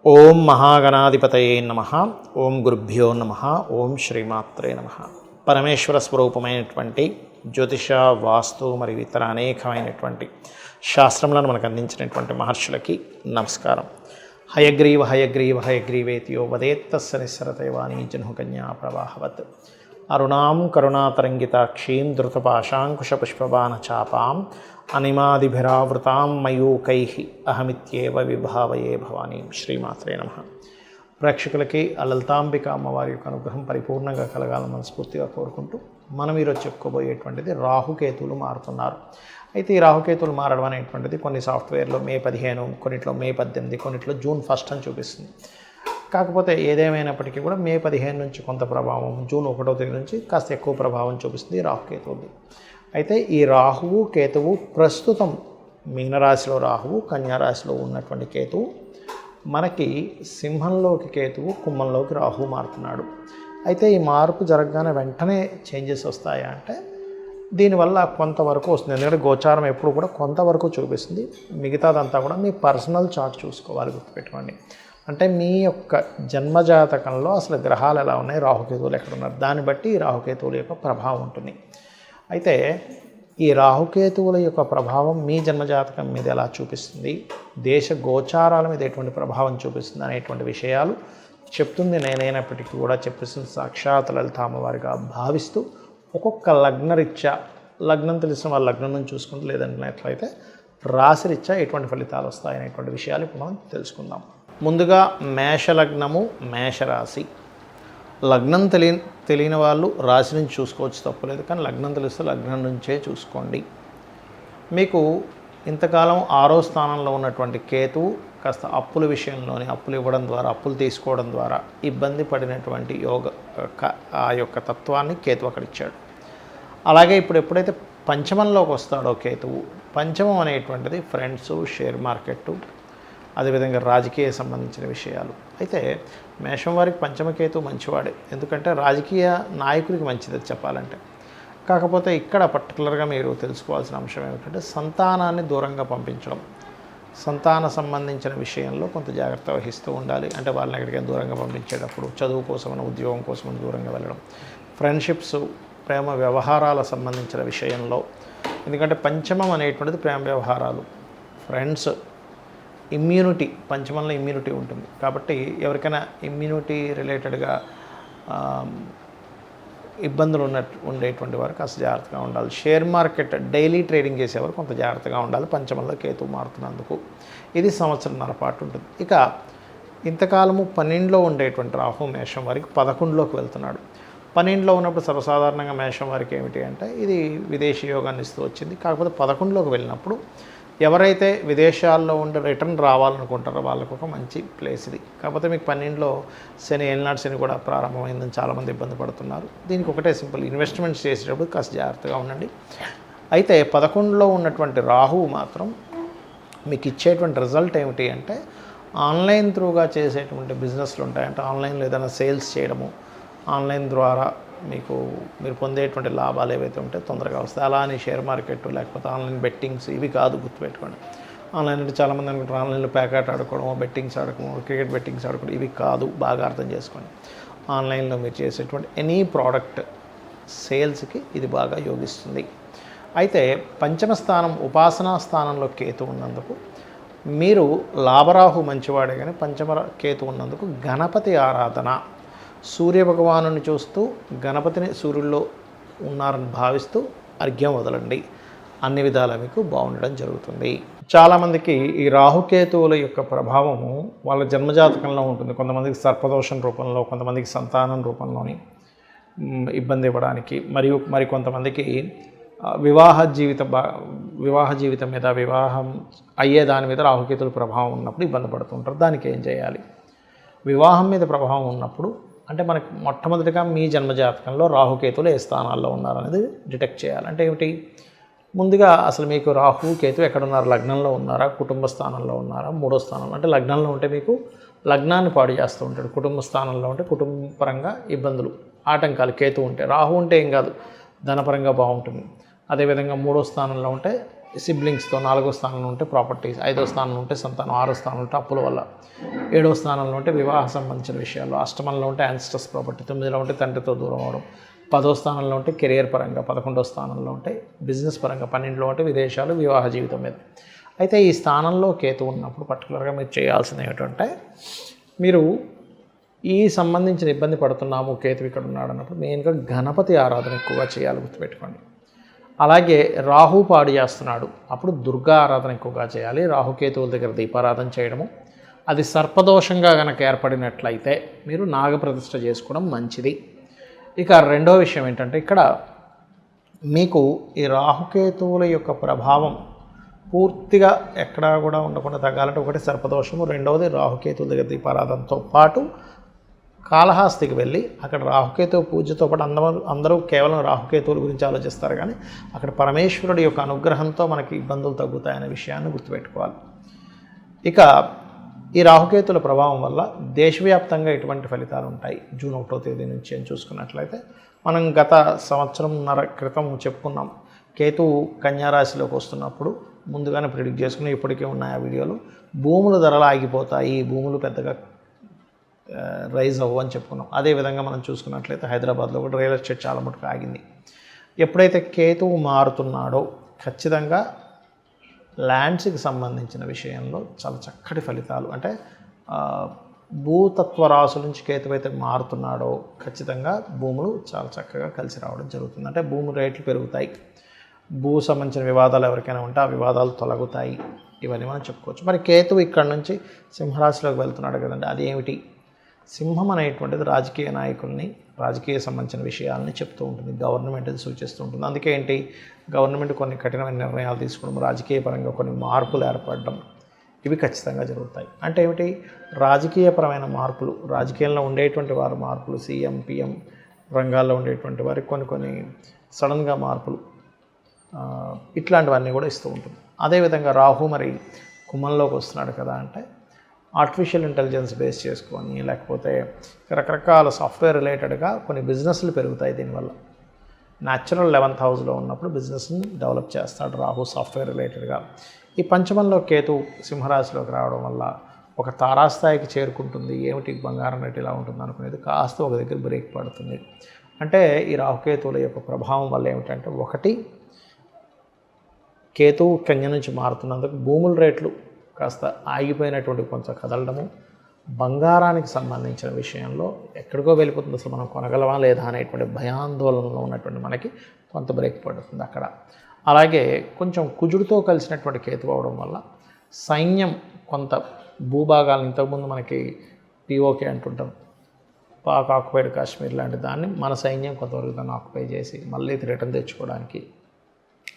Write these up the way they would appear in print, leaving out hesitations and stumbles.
ఓం మహాగణాధిపతయే నమః. ఓం గురుభ్యో నమః. ఓం శ్రీమాత్రే నమః. పరమేశ్వర స్వరూపమైనటువంటి జ్యోతిష, వాస్తు మరియు ఇతర అనేకమైనటువంటి శాస్త్రములను మనకు అందించినటువంటి మహర్షులకి నమస్కారం. హయగ్రీవ హయగ్రీవ హయగ్రీవేతియో వదేత్తస్య నిస్సరతైవాణీ జహ్నుకన్యా ప్రవాహవత్ అరుణాం కరుణాతరంగితాక్షీం ధృతపాశాంకుశపుష్పబాణచాపాం అనిమాదిభిరావృతాం మయూకైః అహమిత్యేవ విభావయే భవానీం. శ్రీమాత్రే నమః. ప్రేక్షకులకి ఆ లలితాంబిక అమ్మవారి యొక్క అనుగ్రహం పరిపూర్ణంగా కలగాలని మనస్ఫూర్తిగా కోరుకుంటూ మనం ఈరోజు చెప్పుకోబోయేటువంటిది రాహుకేతువులు మారుతున్నారు. అయితే ఈ రాహుకేతువులు మారడం అనేటువంటిది కొన్ని సాఫ్ట్వేర్లో మే 15, కొన్నిట్లో మే 18, కొన్నిట్లో జూన్ 1 అని చూపిస్తుంది. కాకపోతే ఏదేమైనప్పటికీ కూడా మే 15 నుంచి కొంత ప్రభావం, జూన్ 1వ తేదీ నుంచి కాస్త ఎక్కువ ప్రభావం చూపిస్తుంది రాహుకేతువులు. అయితే ఈ రాహువు కేతువు ప్రస్తుతం మీనరాశిలో రాహువు, కన్యారాశిలో ఉన్నటువంటి కేతువు మనకి సింహంలోకి కేతువు, కుంభంలోకి రాహువు మారుతున్నాడు. అయితే ఈ మార్పు జరగగానే వెంటనే చేంజెస్ వస్తాయా అంటే దీనివల్ల కొంతవరకు వస్తుంది. ఎందుకంటే గోచారం ఎప్పుడు కూడా కొంతవరకు చూపిస్తుంది. మిగతాదంతా కూడా మీ పర్సనల్ చార్ట్ చూసుకోవాలి, గుర్తుపెట్టుకోండి. అంటే మీ యొక్క జన్మజాతకంలో అసలు గ్రహాలు ఎలా ఉన్నాయి, రాహుకేతువులు ఎక్కడున్నారు, దాన్ని బట్టి ఈ రాహుకేతువుల యొక్క ప్రభావం ఉంటుంది. అయితే ఈ రాహుకేతువుల యొక్క ప్రభావం మీ జన్మజాతకం మీద ఎలా చూపిస్తుంది, దేశ గోచారాల మీద ఎటువంటి ప్రభావం చూపిస్తుంది అనేటువంటి విషయాలు చెప్తుంది నేనైనప్పటికీ కూడా చెప్పిస్తుంది సాక్షాత్ లలితామ్మవారిగా భావిస్తూ ఒక్కొక్క లగ్నరీత్యా, లగ్నం తెలిసిన వాళ్ళ లగ్నం నుంచి చూసుకుంటూ, లేదంటున్నట్లయితే రాశిరీత్యా ఎటువంటి ఫలితాలు వస్తాయనేటువంటి విషయాలు ఇప్పుడు మనం తెలుసుకుందాం. ముందుగా మేషలగ్నము, మేషరాశి. లగ్నం తెలియని వాళ్ళు రాశి నుంచి చూసుకోవచ్చు, తప్పులేదు. కానీ లగ్నం తెలిస్తే లగ్నం నుంచే చూసుకోండి. మీకు ఇంతకాలం 6వ స్థానంలో ఉన్నటువంటి కేతువు కాస్త అప్పుల విషయంలోని అప్పులు ఇవ్వడం ద్వారా, అప్పులు తీసుకోవడం ద్వారా ఇబ్బంది పడినటువంటి ఆ యొక్క తత్వాన్ని కేతువు అక్కడ ఇచ్చాడు. అలాగే ఇప్పుడు ఎప్పుడైతే పంచమంలోకి వస్తాడో కేతువు, పంచమం అనేటువంటిది ఫ్రెండ్స్, షేర్ మార్కెట్టు, అదేవిధంగా రాజకీయ సంబంధించిన విషయాలు. అయితే మేషం వారికి పంచమకేతు మంచివాడే, ఎందుకంటే రాజకీయ నాయకుడికి మంచిది చెప్పాలంటే. కాకపోతే ఇక్కడ పర్టికులర్గా మీరు తెలుసుకోవాల్సిన అంశం ఏమిటంటే సంతానాన్ని దూరంగా పంపించడం, సంతాన సంబంధించిన విషయంలో కొంత జాగ్రత్త వహిస్తూ ఉండాలి. అంటే వాళ్ళని ఎక్కడికైనా దూరంగా పంపించేటప్పుడు, చదువు కోసమని, ఉద్యోగం కోసమని దూరంగా వెళ్ళడం, ఫ్రెండ్షిప్స్, ప్రేమ వ్యవహారాల సంబంధించిన విషయంలో. ఎందుకంటే పంచమం అనేటువంటిది ప్రేమ వ్యవహారాలు, ఫ్రెండ్స్, ఇమ్యూనిటీ. పంచమంలో ఇమ్యూనిటీ ఉంటుంది కాబట్టి ఎవరికైనా ఇమ్యూనిటీ రిలేటెడ్గా ఇబ్బందులు ఉండేటువంటి వారు కాస్త జాగ్రత్తగా ఉండాలి. షేర్ మార్కెట్, డైలీ ట్రేడింగ్ చేసేవారు కొంత జాగ్రత్తగా ఉండాలి. పంచమంలో కేతువు మారుతున్నందుకు ఇది సంవత్సరంన్నర పాటు ఉంటుంది. ఇక ఇంతకాలము 12లో ఉండేటువంటి రాహు మేషం వారికి 11లోకి వెళ్తున్నాడు. 12లో ఉన్నప్పుడు సర్వసాధారణంగా మేషం వారికి ఏమిటి అంటే ఇది విదేశీ యోగాన్ని ఇస్తూ వచ్చింది. కాకపోతే 11లోకి వెళ్ళినప్పుడు ఎవరైతే విదేశాల్లో ఉండి రిటర్న్ రావాలనుకుంటారో వాళ్ళకు ఒక మంచి ప్లేస్ ఇది. కాకపోతే మీకు 12లో శని, ఏలినాటి శని కూడా ప్రారంభమైందని చాలామంది ఇబ్బంది పడుతున్నారు. దీనికి ఒకటే సింపుల్, ఇన్వెస్ట్మెంట్స్ చేసేటప్పుడు కాస్త జాగ్రత్తగా ఉండండి. అయితే 11లో ఉన్నటువంటి రాహువు మాత్రం మీకు ఇచ్చేటువంటి రిజల్ట్ ఏమిటి అంటే ఆన్లైన్ త్రూగా చేసేటువంటి బిజినెస్లు ఉంటాయంటే ఆన్లైన్లో ఏదైనా సేల్స్ చేయడము, ఆన్లైన్ ద్వారా మీరు పొందేటువంటి లాభాలు ఏవైతే ఉంటాయో తొందరగా వస్తాయి. అలా అని షేర్ మార్కెట్ లేకపోతే ఆన్లైన్ బెట్టింగ్స్ ఇవి కాదు, గుర్తుపెట్టుకోండి. ఆన్లైన్ అంటే చాలామంది అనుకుంటారు ఆన్లైన్లో ప్యాకెట్ ఆడుకోవడం, బెట్టింగ్స్ ఆడుకోవడం, క్రికెట్ బెట్టింగ్స్ ఆడుకోవడం, ఇవి కాదు. బాగా అర్థం చేసుకోండి. ఆన్లైన్లో మీరు చేసేటువంటి ఎనీ ప్రోడక్ట్ సేల్స్కి ఇది బాగా యోగిస్తుంది. అయితే పంచమ స్థానం, ఉపాసనా స్థానంలో కేతు ఉన్నందుకు మీరు లాభరాహు మంచివాడే, కానీ పంచమ కేతు ఉన్నందుకు గణపతి ఆరాధన, సూర్యభగవాను చూస్తూ గణపతిని సూర్యుల్లో ఉన్నారని భావిస్తూ అర్ఘ్యం వదలండి. అన్ని విధాలా మీకు బాగుండడం జరుగుతుంది. చాలామందికి ఈ రాహుకేతువుల యొక్క ప్రభావము వాళ్ళ జన్మజాతకంలో ఉంటుంది. కొంతమందికి సర్పదోషం రూపంలో, కొంతమందికి సంతానం రూపంలోని ఇబ్బంది ఇవ్వడానికి, మరియు కొంతమందికి వివాహ జీవితం మీద, వివాహం అయ్యే దాని మీద రాహుకేతువుల ప్రభావం ఉన్నప్పుడు ఇబ్బంది పడుతుంటారు. దానికి ఏం చేయాలి? వివాహం మీద ప్రభావం ఉన్నప్పుడు అంటే మనకి మొట్టమొదటిగా మీ జన్మజాతకంలో రాహుకేతువులు ఏ స్థానాల్లో ఉన్నారనేది డిటెక్ట్ చేయాలి. అంటే ఏమిటి? ముందుగా అసలు మీకు రాహు కేతు ఎక్కడున్నారు? లగ్నంలో ఉన్నారా, కుటుంబ స్థానంలో ఉన్నారా, 3వ స్థానంలో? అంటే లగ్నంలో ఉంటే మీకు లగ్నాన్ని పాడు చేస్తూ ఉంటాడు. కుటుంబ స్థానంలో ఉంటే కుటుంబపరంగా ఇబ్బందులు, ఆటంకాలు. కేతు ఉంటే, రాహు ఉంటే ఏం కాదు, ధనపరంగా బాగుంటుంది. అదేవిధంగా 3వ స్థానంలో ఉంటే సిబ్లింగ్స్తో, 4వ స్థానంలో ఉంటే ప్రాపర్టీస్, 5వ స్థానంలో ఉంటే సంతానం, 6వ స్థానంలో ఉంటే అప్పుల వల్ల, 7వ స్థానంలో ఉంటే వివాహ సంబంధించిన విషయాలు, అష్టమంలో ఉంటే యాన్స్టర్స్ ప్రాపర్టీ, 9లో ఉంటే తండ్రితో దూరం అవడం, 10వ స్థానంలో ఉంటే కెరియర్ పరంగా, 11వ స్థానంలో ఉంటే బిజినెస్ పరంగా, 12లో ఉంటే విదేశాలు, వివాహ జీవితం మీద. అయితే ఈ స్థానంలో కేతు ఉన్నప్పుడు పర్టికులర్గా మీరు చేయాల్సింది ఏమిటంటే, మీరు ఈ సంబంధించిన ఇబ్బంది పడుతున్నాము, కేతు ఇక్కడ ఉన్నాడు అన్నప్పుడు మెయిన్గా గణపతి ఆరాధన ఎక్కువగా చేయాలి, గుర్తుపెట్టుకోండి. అలాగే రాహు పాడు చేస్తున్నాడు, అప్పుడు దుర్గా ఆరాధన ఎక్కువగా చేయాలి. రాహుకేతువుల దగ్గర దీపారాధన చేయడము, అది సర్పదోషంగా కనుక ఏర్పడినట్లయితే మీరు నాగప్రతిష్ఠ చేసుకోవడం మంచిది. ఇక రెండో విషయం ఏంటంటే, ఇక్కడ మీకు ఈ రాహుకేతువుల యొక్క ప్రభావం పూర్తిగా ఎక్కడా కూడా ఉండకుండా తగ్గాలంటే ఒకటి సర్పదోషము, రెండవది రాహుకేతువుల దగ్గర దీపారాధనతో పాటు కాళహస్తికి వెళ్ళి అక్కడ రాహుకేతువు పూజతో పాటు అందరూ కేవలం రాహుకేతువుల గురించి ఆలోచిస్తారు, కానీ అక్కడ పరమేశ్వరుడి యొక్క అనుగ్రహంతో మనకి ఇబ్బందులు తగ్గుతాయనే విషయాన్ని గుర్తుపెట్టుకోవాలి. ఇక ఈ రాహుకేతుల ప్రభావం వల్ల దేశవ్యాప్తంగా ఎటువంటి ఫలితాలు ఉంటాయి జూన్ 1వ తేదీ నుంచి అని చూసుకున్నట్లయితే, మనం గత సంవత్సరంన్నర క్రితం చెప్పుకున్నాం, కేతువు కన్యారాశిలోకి వస్తున్నప్పుడు ముందుగానే ప్రిడిక్ట్ చేసుకుని ఇప్పటికే ఉన్నాయి ఆ వీడియోలు. భూముల ధరలు ఆగిపోతాయి, భూములు పెద్దగా రైజ్ అవ్వని చెప్పుకున్నాం. అదేవిధంగా మనం చూసుకున్నట్లయితే హైదరాబాద్లో కూడా రియల్ ఎస్టేట్ చాలా మటుకు ఆగింది. ఎప్పుడైతే కేతువు మారుతున్నాడో ఖచ్చితంగా ల్యాండ్స్కి సంబంధించిన విషయంలో చాలా చక్కటి ఫలితాలు, అంటే భూతత్వ రాశుల నుంచి కేతువు అయితే మారుతున్నాడో ఖచ్చితంగా భూములు చాలా చక్కగా కలిసి రావడం జరుగుతుంది. అంటే భూమి రేట్లు పెరుగుతాయి, భూ సంబంధించిన వివాదాలు ఎవరికైనా ఉంటే ఆ వివాదాలు తొలగుతాయి, ఇవన్నీ మనం చెప్పుకోవచ్చు. మరి కేతువు ఇక్కడ నుంచి సింహరాశిలోకి వెళ్తున్నాడు కదండి, అది ఏమిటి? సింహం అనేటువంటిది రాజకీయ నాయకుల్ని, రాజకీయ సంబంధించిన విషయాలని చెప్తూ ఉంటుంది, గవర్నమెంట్ని సూచిస్తూ ఉంటుంది. అందుకే ఏంటి, గవర్నమెంట్ కొన్ని కఠినమైన నిర్ణయాలు తీసుకోవడం, రాజకీయ పరంగా కొన్ని మార్పులు ఏర్పడడం, ఇవి ఖచ్చితంగా జరుగుతాయి. అంటే ఏమిటి, రాజకీయపరమైన మార్పులు, రాజకీయాల్లో ఉండేటువంటి వారి మార్పులు, సీఎం పిఎం రంగాల్లో ఉండేటువంటి వారికి కొన్ని సడన్గా మార్పులు, ఇట్లాంటివన్నీ కూడా ఇస్తూ ఉంటుంది. అదేవిధంగా రాహు మరి కుంభంలోకి వస్తున్నాడు కదా, అంటే ఆర్టిఫిషియల్ ఇంటెలిజెన్స్ బేస్ చేసుకొని, లేకపోతే రకరకాల సాఫ్ట్వేర్ రిలేటెడ్గా కొన్ని బిజినెస్లు పెరుగుతాయి దీనివల్ల. న్యాచురల్ 11th హౌస్లో ఉన్నప్పుడు బిజినెస్ని డెవలప్ చేస్తాడు రాహు సాఫ్ట్వేర్ రిలేటెడ్గా. ఈ పంచమంలో కేతు సింహరాశిలోకి రావడం వల్ల ఒక తారాస్థాయికి చేరుకుంటుంది. ఏమిటి బంగారం రేటు ఇలా ఉంటుంది అనుకునేది కాస్త ఒక దగ్గర బ్రేక్ పడుతుంది. అంటే ఈ రాహుకేతువుల యొక్క ప్రభావం వల్ల ఏమిటంటే, ఒకటి కేతువు కన్య నుంచి మారుతున్నందుకు భూముల రేట్లు కాస్త ఆగిపోయినటువంటి కొంచెం కదలడము, బంగారానికి సంబంధించిన విషయంలో ఎక్కడికో వెళ్ళిపోతుంది, అసలు మనం కొనగలమా లేదా అనేటువంటి భయాందోళనలో ఉన్నటువంటి మనకి కొంత బ్రేక్ పడుతుంది అక్కడ. అలాగే కొంచెం కుజుడితో కలిసినటువంటి కేతు అవడం వల్ల సైన్యం కొంత భూభాగాలను, ఇంతకుముందు మనకి పిఓకే అంటుంటాం, పాక్ ఆక్యుపైడ్ కాశ్మీర్ లాంటి దాన్ని మన సైన్యం కొంతవరకు దాన్ని ఆక్యుపై చేసి మళ్ళీ రిటర్న్ తెచ్చుకోవడానికి,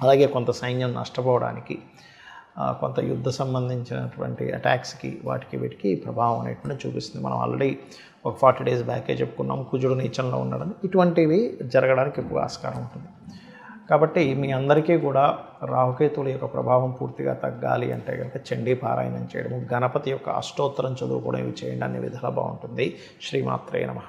అలాగే కొంత సైన్యం నష్టపోవడానికి, కొంత యుద్ధ సంబంధించినటువంటి అటాక్స్కి వాటికి వీటికి ప్రభావం అనేటువంటి చూపిస్తుంది. మనం ఆల్రెడీ ఒక 40 days బ్యాకే చెప్పుకున్నాం కుజుడు నీచంలో ఉండడం, ఇటువంటివి జరగడానికి ఎక్కువ ఆస్కారం ఉంటుంది. కాబట్టి మీ అందరికీ కూడా రాహుకేతువుల యొక్క ప్రభావం పూర్తిగా తగ్గాలి అంటే కనుక చండీ పారాయణం చేయడము, గణపతి యొక్క అష్టోత్తరం చదువుకోవడం, ఇవి చేయండి, అన్ని విధాలా బాగుంటుంది. శ్రీమాత్రే నమః.